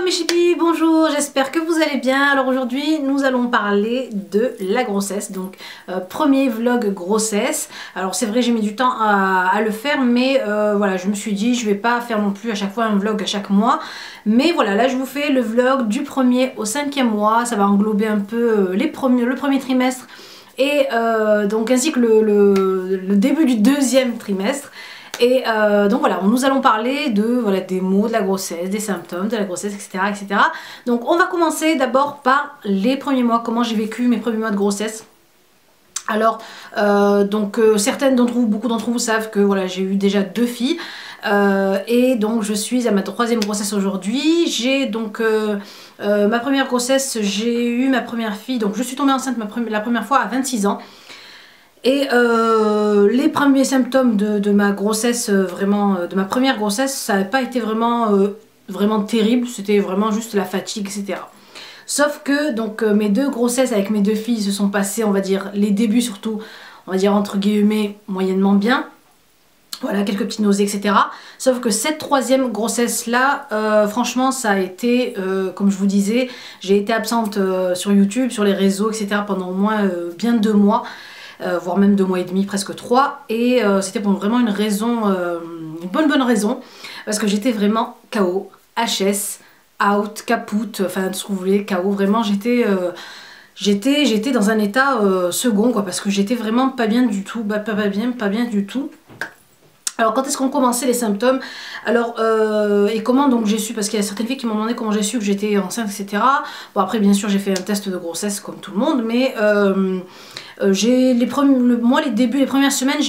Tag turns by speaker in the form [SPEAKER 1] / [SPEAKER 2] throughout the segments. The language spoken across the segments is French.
[SPEAKER 1] Hello mes chippies, bonjour, j'espère que vous allez bien. Alors aujourd'hui nous allons parler de la grossesse, donc premier vlog grossesse. Alors c'est vrai j'ai mis du temps à le faire, mais voilà, je me suis dit je vais pas faire non plus à chaque fois un vlog à chaque mois. Mais voilà, là je vous fais le vlog du premier au 5e mois, ça va englober un peu le premier trimestre et donc ainsi que le début du deuxième trimestre. Et donc voilà, nous allons parler de, voilà, des maux de la grossesse, des symptômes de la grossesse, etc., etc. Donc on va commencer d'abord par les premiers mois, comment j'ai vécu mes premiers mois de grossesse. Alors, certaines d'entre vous, beaucoup d'entre vous savent que voilà, j'ai eu déjà 2 filles. Et donc je suis à ma 3e grossesse aujourd'hui. J'ai donc ma première grossesse, j'ai eu ma première fille, donc je suis tombée enceinte la première fois à 26 ans. Et les premiers symptômes de ma grossesse, de ma première grossesse, ça n'a pas été vraiment terrible, c'était vraiment juste la fatigue, etc. Sauf que donc mes 2 grossesses avec mes 2 filles se sont passées, on va dire, les débuts surtout, on va dire entre guillemets, moyennement bien. Voilà, quelques petites nausées, etc. Sauf que cette 3e grossesse-là, franchement, ça a été, comme je vous disais, j'ai été absente sur YouTube, sur les réseaux, etc. pendant au moins bien 2 mois. Voire même 2 mois et demi, presque 3, et c'était pour vraiment une raison, une bonne raison, parce que j'étais vraiment KO, HS, out, kaput, enfin tout ce que vous voulez, KO, vraiment j'étais dans un état second, quoi, parce que j'étais vraiment pas bien du tout, pas bien du tout. Alors quand est-ce qu'on commençait les symptômes? Alors et comment donc j'ai su, parce qu'il y a certaines filles qui m'ont demandé comment j'ai su que j'étais enceinte, etc. Bon après bien sûr j'ai fait un test de grossesse comme tout le monde, mais j'ai les premières semaines,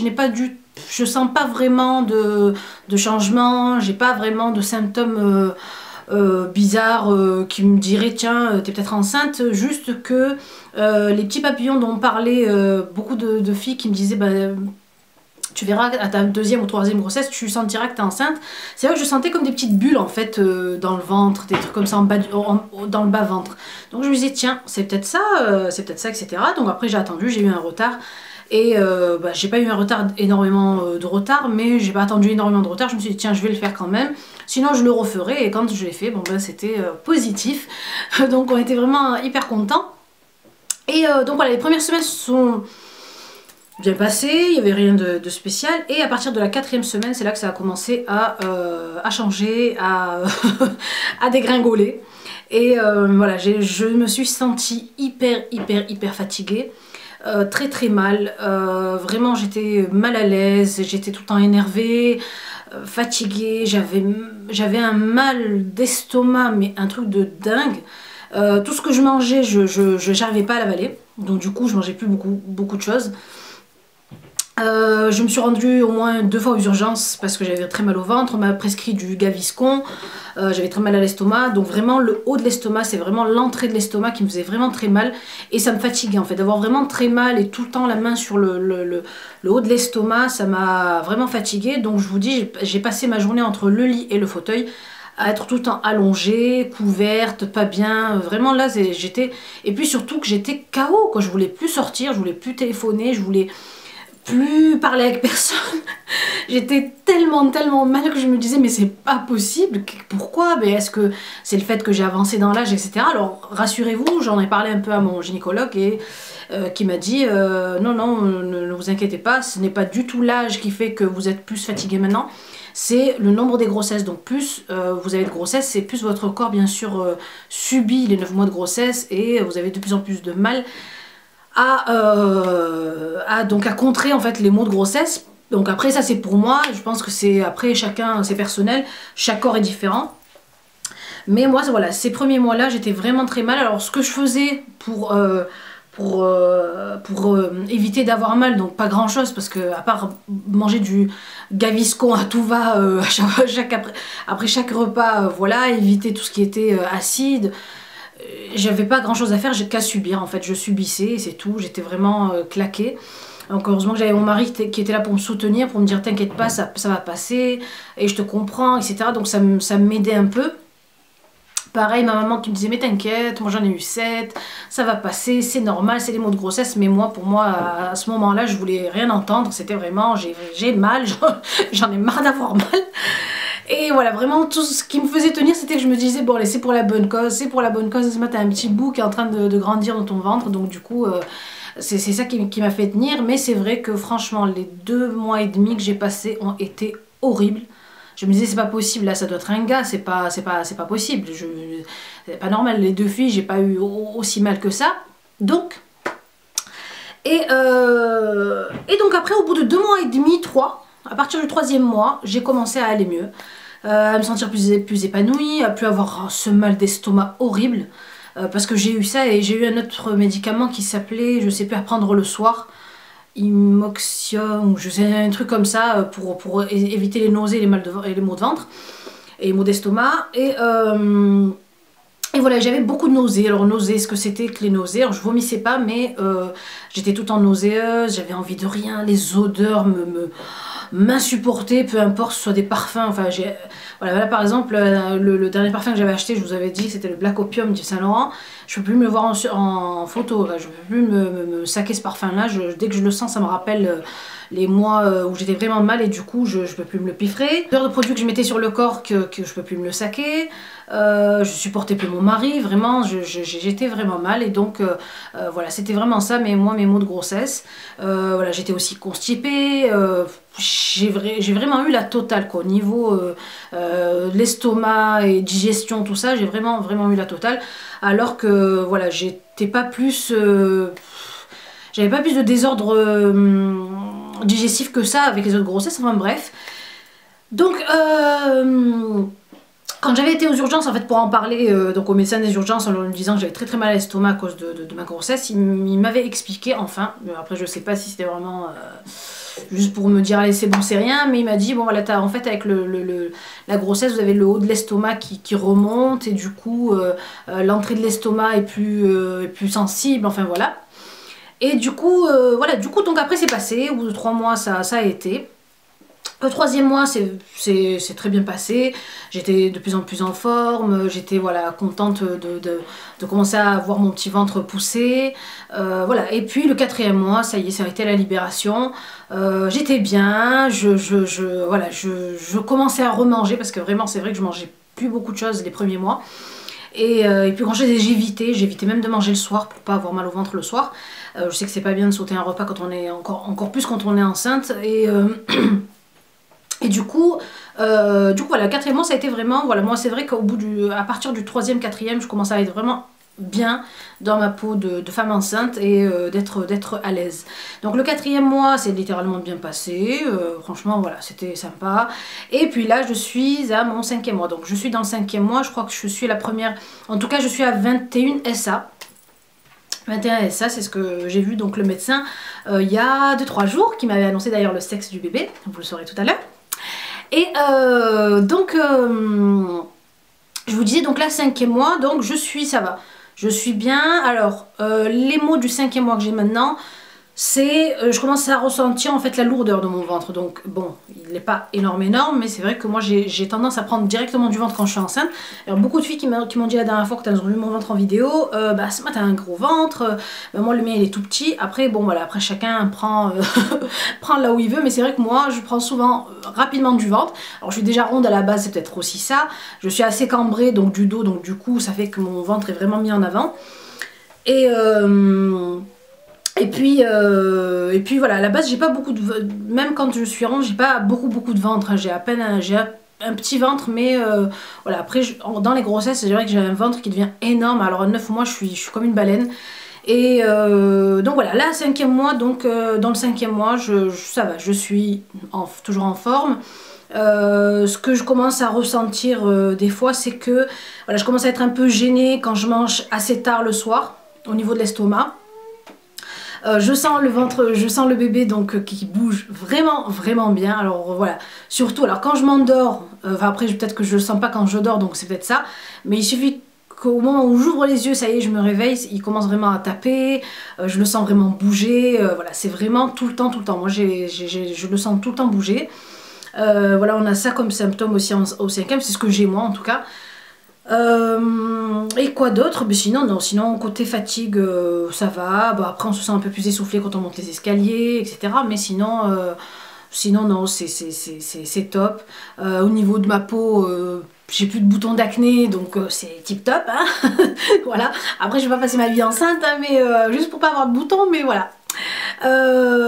[SPEAKER 1] je sens pas vraiment de changement, j'ai pas vraiment de symptômes bizarres qui me diraient tiens t'es peut-être enceinte, juste que les petits papillons dont on parlait beaucoup de filles qui me disaient bah, tu verras à ta 2e ou 3e grossesse, tu sentiras que tu es enceinte. C'est vrai que je sentais comme des petites bulles en fait dans le ventre, des trucs comme ça dans le bas ventre. Donc je me disais tiens, c'est peut-être ça, etc. Donc après j'ai attendu, j'ai eu un retard. Et j'ai pas eu énormément de retard, mais j'ai pas attendu énormément de retard. Je me suis dit tiens je vais le faire quand même, sinon je le referai. Et quand je l'ai fait, bon ben c'était positif. Donc on était vraiment hyper contents. Et donc voilà, les premières semaines sont bien passé, il n'y avait rien de spécial, et à partir de la 4e semaine, c'est là que ça a commencé à changer, à dégringoler. Et voilà, je me suis sentie hyper fatiguée, très mal, vraiment j'étais mal à l'aise, j'étais tout le temps énervée, fatiguée, j'avais un mal d'estomac, mais un truc de dingue. Tout ce que je mangeais, je n'arrivais pas à l'avaler, donc du coup je mangeais plus beaucoup de choses. Je me suis rendue au moins 2 fois aux urgences parce que j'avais très mal au ventre, on m'a prescrit du Gaviscon, j'avais très mal à l'estomac, donc vraiment le haut de l'estomac, c'est vraiment l'entrée de l'estomac qui me faisait vraiment très mal, et ça me fatiguait en fait, d'avoir vraiment très mal et tout le temps la main sur le haut de l'estomac, ça m'a vraiment fatiguée. Donc je vous dis, j'ai passé ma journée entre le lit et le fauteuil à être tout le temps allongée, couverte, pas bien, vraiment là j'étais, et puis surtout que j'étais KO, quoi. Je voulais plus sortir, je voulais plus téléphoner, je voulais plus parler avec personne. J'étais tellement mal que je me disais mais c'est pas possible, pourquoi? Mais est-ce que c'est le fait que j'ai avancé dans l'âge, etc. Alors rassurez-vous, j'en ai parlé un peu à mon gynécologue et qui m'a dit non, ne vous inquiétez pas, ce n'est pas du tout l'âge qui fait que vous êtes plus fatigué maintenant, c'est le nombre des grossesses. Donc plus vous avez de grossesses, c'est plus votre corps bien sûr subit les 9 mois de grossesse, et vous avez de plus en plus de mal à contrer en fait les maux de grossesse. Donc après ça c'est pour moi, je pense que c'est après chacun, c'est personnel, chaque corps est différent. Mais moi voilà, ces premiers mois là j'étais vraiment très mal. Alors ce que je faisais pour éviter d'avoir mal, donc pas grand chose, parce que à part manger du Gaviscon à tout va après chaque repas, voilà, éviter tout ce qui était acide. J'avais pas grand chose à faire, j'ai qu'à subir en fait, je subissais et c'est tout, j'étais vraiment claquée. Donc heureusement que j'avais mon mari qui était là pour me soutenir, pour me dire t'inquiète pas, ça va passer, et je te comprends, etc. Donc ça m'aidait un peu. Pareil, ma maman qui me disait mais t'inquiète, moi j'en ai eu 7, ça va passer, c'est normal, c'est les maux de grossesse. Mais moi, pour moi, à ce moment-là, je voulais rien entendre, c'était vraiment j'ai mal, j'en ai marre d'avoir mal. Et voilà, vraiment tout ce qui me faisait tenir, c'était que je me disais bon allez, c'est pour la bonne cause, c'est pour la bonne cause. Ce matin, t'as un petit bout qui est en train de grandir dans ton ventre, donc du coup c'est ça qui m'a fait tenir. Mais c'est vrai que franchement les 2 mois et demi que j'ai passé ont été horribles. Je me disais c'est pas possible, là ça doit être un gars, c'est pas possible, c'est pas normal, les 2 filles j'ai pas eu aussi mal que ça. Donc donc après au bout de 2 mois et demi, 3, à partir du 3e mois, j'ai commencé à aller mieux, à me sentir plus épanouie, à plus avoir ce mal d'estomac horrible, parce que j'ai eu ça et j'ai eu un autre médicament qui s'appelait, je sais plus, à prendre le soir, Imoxium ou je sais, un truc comme ça, pour éviter les nausées et les maux de ventre et les maux d'estomac. Et voilà, j'avais beaucoup de nausées. Alors nausées, ce que c'était que les nausées, alors je vomissais pas, mais j'étais tout le temps nauséeuse, j'avais envie de rien, les odeurs m'insupportaient, peu importe, ce soit des parfums, enfin voilà, là par exemple, le dernier parfum que j'avais acheté, je vous avais dit, c'était le Black Opium du Saint Laurent. Je peux plus me le voir en photo, là. Je peux plus me saquer ce parfum là, dès que je le sens ça me rappelle les mois où j'étais vraiment mal et du coup je peux plus me le piffrer. L'odeur de produit que je mettais sur le corps que je peux plus me le saquer, je supportais plus mon mari, vraiment j'étais vraiment mal et donc voilà, c'était vraiment ça mes maux de grossesse. Voilà, j'étais aussi constipée, j'ai vraiment eu la totale quoi, au niveau de l'estomac et digestion, tout ça, j'ai vraiment eu la totale, alors que voilà, j'étais pas plus j'avais pas plus de désordre digestif que ça avec les autres grossesses, enfin bref. Donc quand j'avais été aux urgences en fait pour en parler donc au médecin des urgences en lui disant que j'avais très mal à l'estomac à cause de ma grossesse, il m'avait expliqué enfin, après je sais pas si c'était vraiment juste pour me dire allez c'est bon c'est rien, mais il m'a dit bon voilà, en fait avec la grossesse vous avez le haut de l'estomac qui remonte et du coup l'entrée de l'estomac est plus sensible, enfin voilà. Et du coup, voilà, donc après c'est passé, au bout de 3 mois ça a été. Le 3e mois c'est très bien passé, j'étais de plus en plus en forme, j'étais voilà, contente de commencer à voir mon petit ventre pousser, voilà. Et puis le 4e mois, ça y est, ça a été la libération, j'étais bien, voilà, je commençais à remanger parce que vraiment c'est vrai que je mangeais plus beaucoup de choses les premiers mois. Et puis grand chose, j'évitais même de manger le soir pour pas avoir mal au ventre le soir. Je sais que c'est pas bien de sauter un repas quand on est encore plus quand on est enceinte et du coup voilà, le 4e mois ça a été vraiment, voilà, moi c'est vrai à partir du 3e, 4e, je commençais à être vraiment bien dans ma peau de femme enceinte et d'être à l'aise. Donc le 4e mois c'est littéralement bien passé, franchement voilà, c'était sympa. Et puis là je suis à mon 5e mois, donc je suis dans le 5e mois, je crois que je suis la première, en tout cas je suis à 21 SA. 21 SA, c'est ce que j'ai vu donc le médecin il y a 2-3 jours, qui m'avait annoncé d'ailleurs le sexe du bébé, vous le saurez tout à l'heure. Et donc je vous disais donc là 5e mois, donc ça va, je suis bien. Alors les maux du 5e mois que j'ai maintenant, c'est je commence à ressentir en fait la lourdeur de mon ventre. Donc bon, il n'est pas énorme, mais c'est vrai que moi j'ai tendance à prendre directement du ventre quand je suis enceinte. Alors beaucoup de filles qui m'ont dit la dernière fois que elles ont vu mon ventre en vidéo, bah ce matin t'as un gros ventre, moi le mien il est tout petit. Après bon voilà, après chacun prend prend là où il veut, mais c'est vrai que moi je prends souvent rapidement du ventre. Alors je suis déjà ronde à la base, c'est peut-être aussi ça. Je suis assez cambrée donc du dos, donc du coup ça fait que mon ventre est vraiment mis en avant. Et puis voilà, à la base j'ai pas beaucoup de, même quand je suis ronde j'ai pas beaucoup de ventre, hein. J'ai un petit ventre, mais voilà, après dans les grossesses c'est vrai que j'ai un ventre qui devient énorme. Alors à 9 mois je suis comme une baleine. Et donc voilà, là 5e mois, donc dans le 5e mois ça va, je suis toujours en forme. Ce que je commence à ressentir des fois, c'est que voilà, je commence à être un peu gênée quand je mange assez tard le soir au niveau de l'estomac. Je sens le ventre, je sens le bébé donc qui bouge vraiment bien. Alors voilà, surtout alors quand je m'endors, après peut-être que je le sens pas quand je dors, donc c'est peut-être ça, mais il suffit qu'au moment où j'ouvre les yeux, ça y est, je me réveille, il commence vraiment à taper, je le sens vraiment bouger, voilà, c'est vraiment tout le temps. Moi je le sens tout le temps bouger. Voilà, on a ça comme symptôme aussi au 5e, c'est ce que j'ai moi en tout cas. Et quoi d'autre? Mais sinon côté fatigue ça va, bah, après on se sent un peu plus essoufflé quand on monte les escaliers, etc. Mais sinon Sinon non, c'est top. Au niveau de ma peau, j'ai plus de boutons d'acné, donc c'est tip top, hein. Voilà. Après je vais pas passer ma vie enceinte, hein, mais juste pour pas avoir de boutons, mais voilà.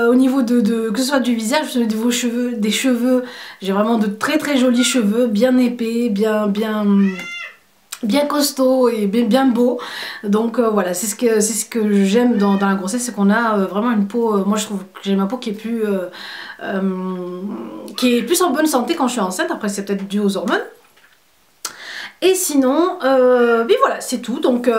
[SPEAKER 1] Au niveau que ce soit du visage, de vos cheveux, des cheveux, j'ai vraiment de très très jolis cheveux, bien épais, bien costaud et bien beau. Donc voilà, c'est ce que j'aime dans la grossesse, c'est qu'on a vraiment une peau, moi je trouve que j'ai ma peau qui est plus en bonne santé quand je suis enceinte. Après c'est peut-être dû aux hormones. Et sinon, mais voilà, c'est tout. Donc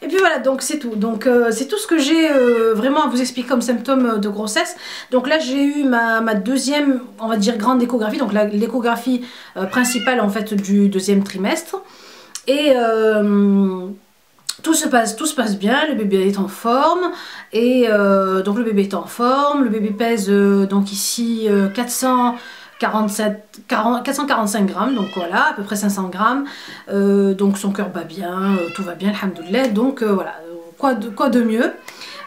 [SPEAKER 1] et puis voilà, donc c'est tout. Donc c'est tout ce que j'ai vraiment à vous expliquer comme symptômes de grossesse. Donc là j'ai eu ma deuxième, on va dire, grande échographie. Donc l'échographie principale en fait du deuxième trimestre. Et tout se passe bien, le bébé est en forme. Et donc le bébé est en forme, le bébé pèse donc ici 445 grammes, donc voilà, à peu près 500 grammes. Donc son cœur bat bien, tout va bien, alhamdoulilah. Donc voilà, quoi de mieux.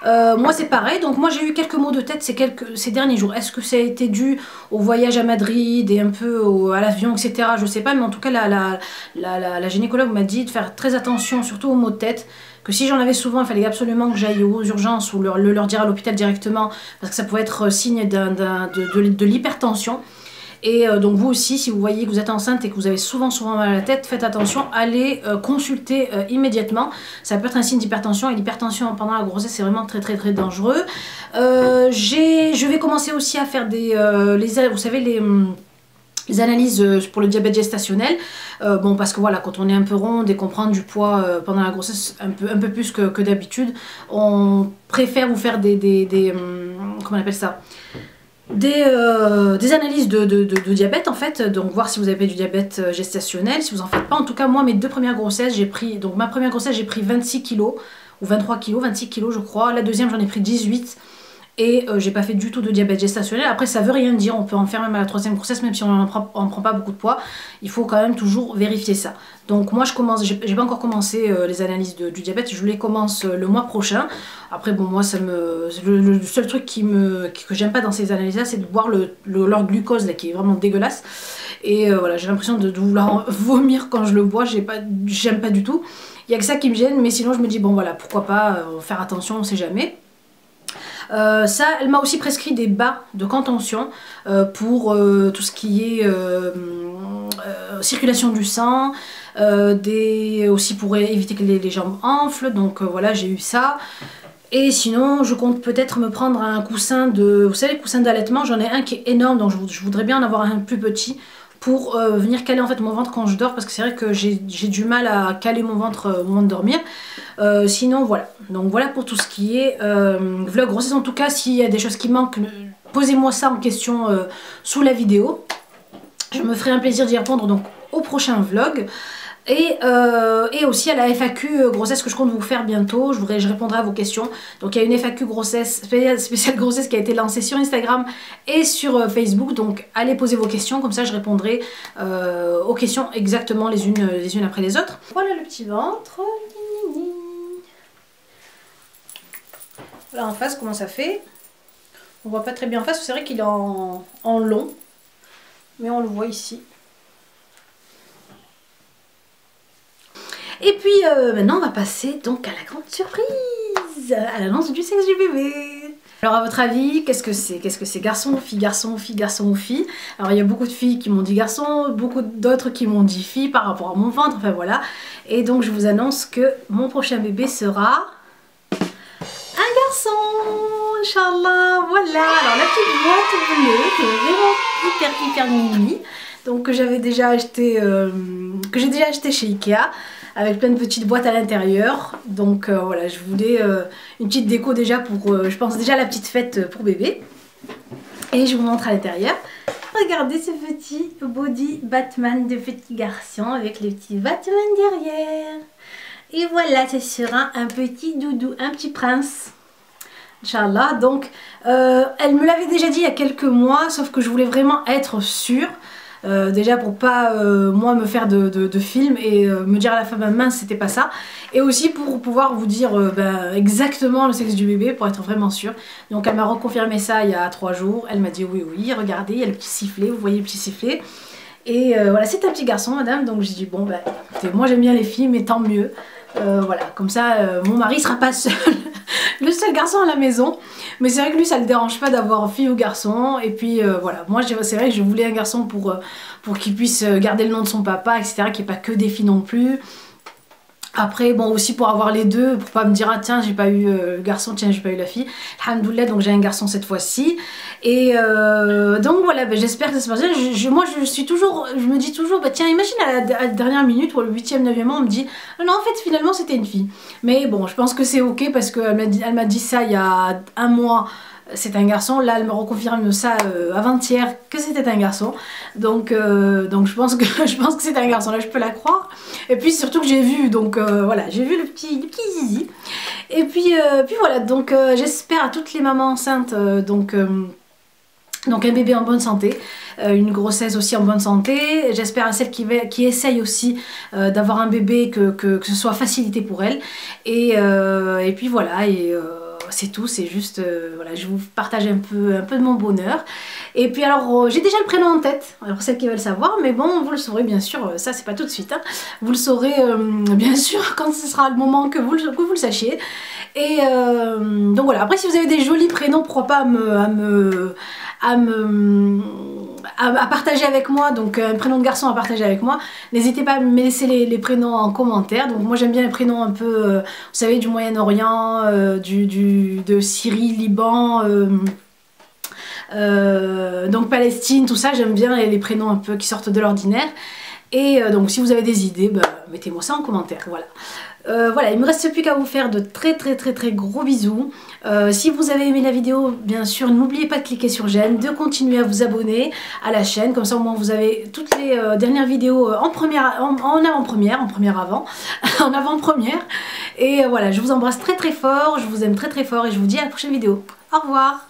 [SPEAKER 1] Moi c'est pareil, donc moi j'ai eu quelques maux de tête ces derniers jours. Est-ce que ça a été dû au voyage à Madrid et un peu à l'avion, etc. Je sais pas, mais en tout cas la gynécologue m'a dit de faire très attention, surtout aux maux de tête. Que si j'en avais souvent, il fallait absolument que j'aille aux urgences ou leur dire à l'hôpital directement, parce que ça pouvait être signe de l'hypertension. Et donc vous aussi, si vous voyez que vous êtes enceinte et que vous avez souvent mal à la tête, faites attention, allez consulter immédiatement. Ça peut être un signe d'hypertension, et l'hypertension pendant la grossesse c'est vraiment très dangereux. Je vais commencer aussi à faire vous savez, les analyses pour le diabète gestationnel. Bon, parce que voilà, quand on est un peu ronde et qu'on prend du poids pendant la grossesse un peu plus que d'habitude, on préfère vous faire comment on appelle ça, des analyses de diabète en fait, donc voir si vous avez du diabète gestationnel, si vous en faites pas. En tout cas moi mes deux premières grossesses j'ai pris, donc ma première grossesse j'ai pris 26 kilos ou 23 kilos, 26 kilos je crois, la deuxième j'en ai pris 18 et j'ai pas fait du tout de diabète gestationnel. Après ça veut rien dire, on peut en faire même à la troisième grossesse même si on prend pas beaucoup de poids, il faut quand même toujours vérifier ça. Donc moi j'ai pas encore commencé les analyses du diabète, je les commence le mois prochain. Après bon moi le seul truc que j'aime pas dans ces analyses là, c'est de voir leur glucose là qui est vraiment dégueulasse. Et voilà, j'ai l'impression de vouloir vomir quand je le bois, j'aime pas du tout. Il y a que ça qui me gêne, mais sinon je me dis bon voilà, pourquoi pas faire attention, on sait jamais. Ça, elle m'a aussi prescrit des bas de contention pour tout ce qui est circulation du sang, aussi pour éviter que les jambes enflent. Donc voilà, j'ai eu ça. Et sinon, je compte peut-être me prendre un coussin vous savez, coussin d'allaitement. J'en ai un qui est énorme, donc je voudrais bien en avoir un plus petit pour venir caler en fait mon ventre quand je dors, parce que c'est vrai que j'ai du mal à caler mon ventre au moment de dormir. Sinon voilà, donc voilà pour tout ce qui est vlog grossesse. En tout cas, s'il y a des choses qui manquent, posez-moi ça en question sous la vidéo. Je me ferai un plaisir d'y répondre donc au prochain vlog. Et aussi à la FAQ grossesse que je compte vous faire bientôt, je répondrai à vos questions. Donc il y a une FAQ grossesse, spéciale grossesse qui a été lancée sur Instagram et sur Facebook. Donc allez poser vos questions, comme ça je répondrai aux questions exactement les unes après les autres. Voilà le petit ventre. Là en face comment ça fait. On voit pas très bien en face, c'est vrai qu'il est en long, mais on le voit ici. Et puis maintenant on va passer donc à la grande surprise, à l'annonce du sexe du bébé. Alors à votre avis, qu'est-ce que c'est? Qu'est-ce que c'est? Garçon ou fille? Garçon ou fille? Garçon ou fille? Alors il y a beaucoup de filles qui m'ont dit garçon, beaucoup d'autres qui m'ont dit fille par rapport à mon ventre, enfin voilà. Et donc je vous annonce que mon prochain bébé sera un garçon, Inch'Allah, voilà. Alors la petite boîte bleue qui est vraiment hyper mimi, donc que j'ai déjà acheté chez Ikea, avec plein de petites boîtes à l'intérieur. Donc voilà, je voulais une petite déco déjà pour, je pense déjà à la petite fête pour bébé. Et je vous montre à l'intérieur. Regardez ce petit body Batman de petit garçon avec les petits Batman derrière. Et voilà, ce sera un petit doudou, un petit prince. Inch'Allah. Donc elle me l'avait déjà dit il y a quelques mois, sauf que je voulais vraiment être sûre. déjà pour pas moi me faire de film et me dire à la fin bah, mince c'était pas ça, et aussi pour pouvoir vous dire bah, exactement le sexe du bébé pour être vraiment sûre. Donc elle m'a reconfirmé ça il y a 3 jours, elle m'a dit oui oui regardez il y a le petit sifflet, vous voyez le petit sifflet. Et voilà, c'est un petit garçon, madame, donc j'ai dit bon, bah écoutez, moi j'aime bien les filles, mais tant mieux. Voilà, comme ça, mon mari sera pas seul, le seul garçon à la maison. Mais c'est vrai que lui, ça le dérange pas d'avoir fille ou garçon. Et puis voilà, moi c'est vrai que je voulais un garçon pour qu'il puisse garder le nom de son papa, etc., qu'il n'y ait pas que des filles non plus. Après, bon, aussi pour avoir les deux, pour pas me dire, ah tiens, j'ai pas eu le garçon, tiens, j'ai pas eu la fille. Alhamdoulilah, donc j'ai un garçon cette fois-ci. Et donc voilà, ben, j'espère que ça se passe bien. Moi, je me dis toujours, bah tiens, imagine à la dernière minute, ou au 8e, 9e mois, on me dit, non, en fait, finalement, c'était une fille. Mais bon, je pense que c'est ok parce qu'elle m'a dit ça il y a 1 mois. C'est un garçon, là elle me reconfirme ça avant-hier que c'était un garçon, donc je pense que c'est un garçon, là je peux la croire, et puis surtout que j'ai vu, donc voilà, j'ai vu le petit zizi, et puis voilà, donc j'espère à toutes les mamans enceintes, donc un bébé en bonne santé, une grossesse aussi en bonne santé, j'espère à celles qui essayent aussi d'avoir un bébé que ce soit facilité pour elles, et puis voilà, c'est tout, c'est juste, voilà, je vous partage un peu de mon bonheur. Et puis alors, j'ai déjà le prénom en tête, alors celles qui veulent savoir, mais bon, vous le saurez bien sûr, ça c'est pas tout de suite, hein. Vous le saurez bien sûr quand ce sera le moment que vous le sachiez. Et donc voilà, après si vous avez des jolis prénoms, pourquoi pas à partager avec moi, donc un prénom de garçon à partager avec moi, n'hésitez pas à me laisser les prénoms en commentaire. Donc moi j'aime bien les prénoms un peu, vous savez, du Moyen-Orient, de Syrie, Liban, donc Palestine, tout ça, j'aime bien les prénoms un peu qui sortent de l'ordinaire. Et donc si vous avez des idées, bah, mettez-moi ça en commentaire, voilà. Voilà, il me reste plus qu'à vous faire de très gros bisous. Si vous avez aimé la vidéo, bien sûr, n'oubliez pas de cliquer sur j'aime, de continuer à vous abonner à la chaîne, comme ça au moins vous avez toutes les dernières vidéos en avant-première, en avant-première. Et voilà, je vous embrasse très fort, je vous aime très fort et je vous dis à la prochaine vidéo. Au revoir.